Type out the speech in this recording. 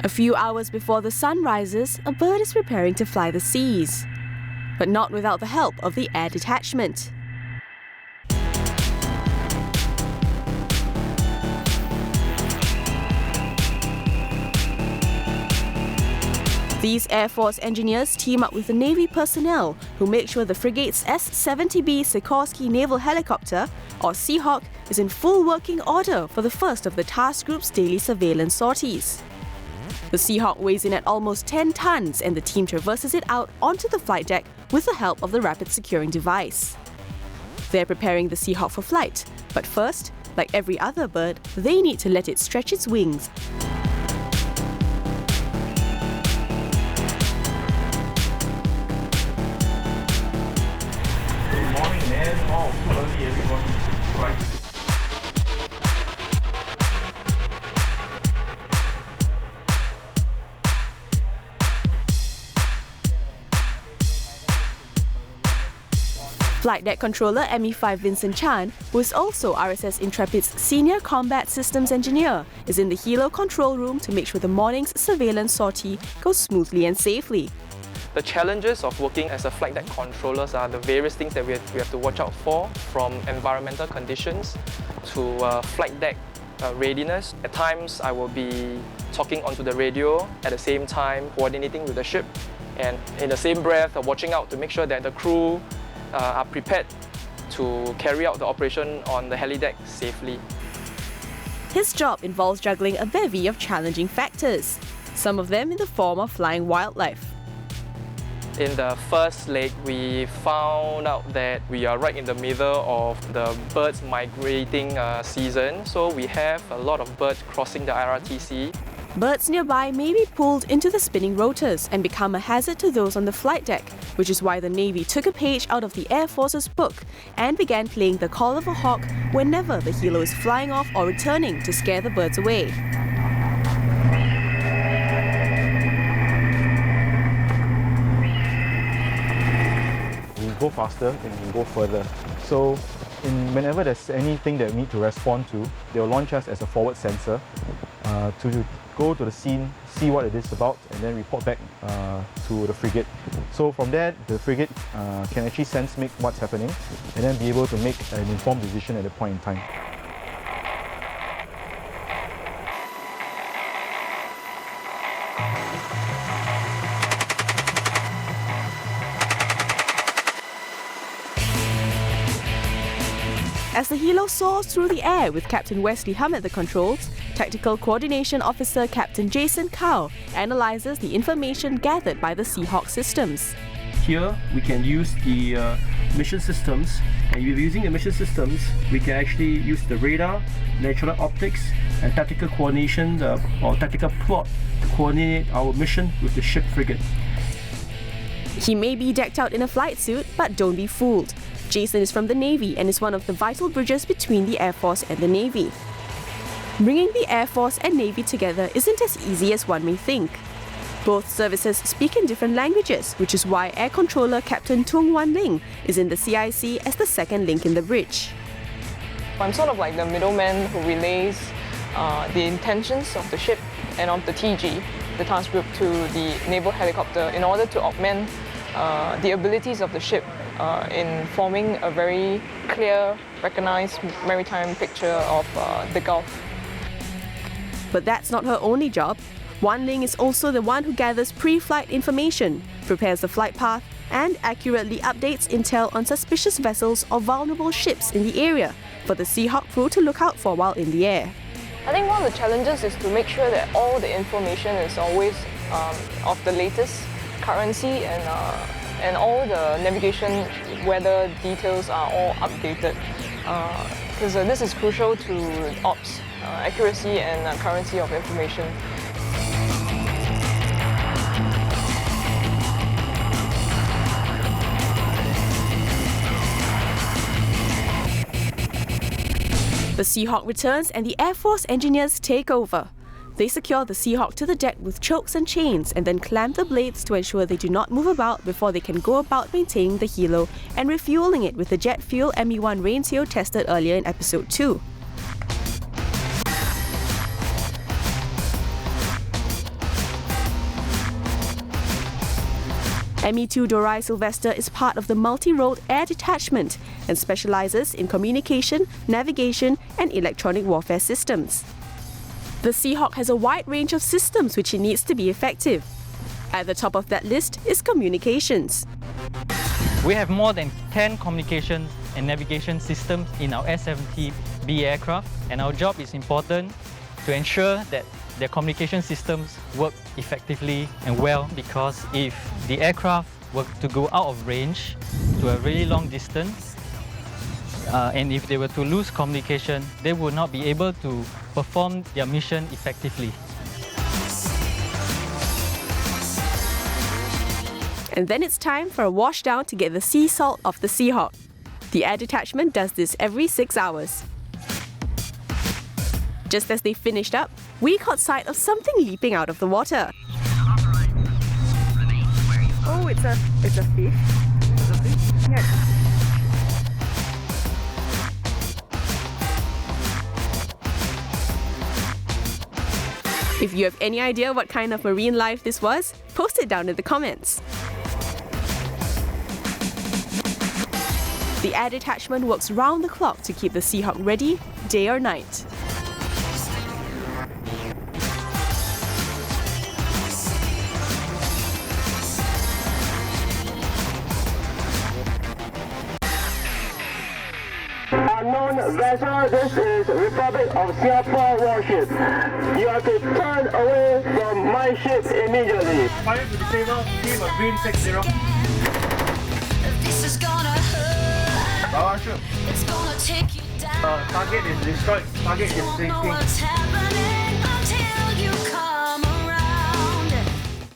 A few hours before the sun rises, a bird is preparing to fly the seas. But not without the help of the Air Detachment. These Air Force engineers team up with the Navy personnel who make sure the frigate's S-70B Sikorsky naval helicopter, or Seahawk, is in full working order for the first of the task group's daily surveillance sorties. The Seahawk weighs in at almost 10 tons and the team traverses it out onto the flight deck with the help of the rapid securing device. They're preparing the Seahawk for flight, but first, like every other bird, they need to let it stretch its wings. Too early, everyone. Right. Flight Deck Controller ME5 Vincent Chan, who is also RSS Intrepid's Senior Combat Systems Engineer, is in the helo control room to make sure the morning's surveillance sortie goes smoothly and safely. The challenges of working as a flight deck controllers are the various things that we have to watch out for, from environmental conditions to flight deck readiness. At times, I will be talking onto the radio at the same time, coordinating with the ship, and in the same breath, watching out to make sure that the crew are prepared to carry out the operation on the heli deck safely. His job involves juggling a bevy of challenging factors, some of them in the form of flying wildlife. In the first leg, we found out that we are right in the middle of the birds migrating season, so we have a lot of birds crossing the RRTC. Birds nearby may be pulled into the spinning rotors and become a hazard to those on the flight deck, which is why the Navy took a page out of the Air Force's book and began playing the call of a hawk whenever the helo is flying off or returning to scare the birds away. Go faster and we go further. So whenever there's anything that we need to respond to, they'll launch us as a forward sensor to go to the scene, see what it is about, and then report back to the frigate. So from there, the frigate can actually sense what's happening and then be able to make an informed decision at the point in time. As the helo soars through the air with Captain Wesley Hum at the controls, Tactical Coordination Officer Captain Jason Cow analyzes the information gathered by the Seahawk systems. Here we can use the mission systems, and with using the mission systems we can actually use the radar, natural optics and tactical coordination or tactical plot to coordinate our mission with the ship frigate. He may be decked out in a flight suit, but don't be fooled. Jason is from the Navy and is one of the vital bridges between the Air Force and the Navy. Bringing the Air Force and Navy together isn't as easy as one may think. Both services speak in different languages, which is why Air Controller Captain Tung Wan Ling is in the CIC as the second link in the bridge. I'm sort of like the middleman who relays the intentions of the ship and of the TG, the task group, to the naval helicopter in order to augment the abilities of the ship in forming a very clear, recognized maritime picture of the Gulf. But that's not her only job. Wan Ling is also the one who gathers pre-flight information, prepares the flight path, and accurately updates intel on suspicious vessels or vulnerable ships in the area for the Seahawk crew to look out for while in the air. I think one of the challenges is to make sure that all the information is always of the latest currency and all the navigation weather details are all updated because this is crucial to ops, accuracy and currency of information. The Seahawk returns and the Air Force engineers take over. They secure the Seahawk to the deck with chokes and chains and then clamp the blades to ensure they do not move about before they can go about maintaining the helo and refueling it with the jet fuel ME1 ratio tested earlier in episode 2. Me-2 Dorai Sylvester is part of the multi-role Air Detachment and specializes in communication, navigation, and electronic warfare systems. The Seahawk has a wide range of systems which it needs to be effective. At the top of that list is communications. We have more than 10 communication and navigation systems in our S-70B aircraft, and our job is important to ensure that their communication systems work effectively and well, because if the aircraft were to go out of range to a really long distance, and if they were to lose communication, they would not be able to perform their mission effectively. And then it's time for a washdown to get the sea salt off the Seahawk. The Air Detachment does this every 6 hours. Just as they finished up, we caught sight of something leaping out of the water. Oh, it's a fish. It's a fish? Yes. If you have any idea what kind of marine life this was, post it down in the comments. The Air Detachment works round the clock to keep the Seahawk ready, day or night. Unknown vessel, this is Republic of Singapore warship. You have to turn away from my ship immediately. Fire to disable, team of green 60. This is gonna hurt. It's gonna take you down. Target is destroyed. Target is Don't know sinking. what's happening until you come.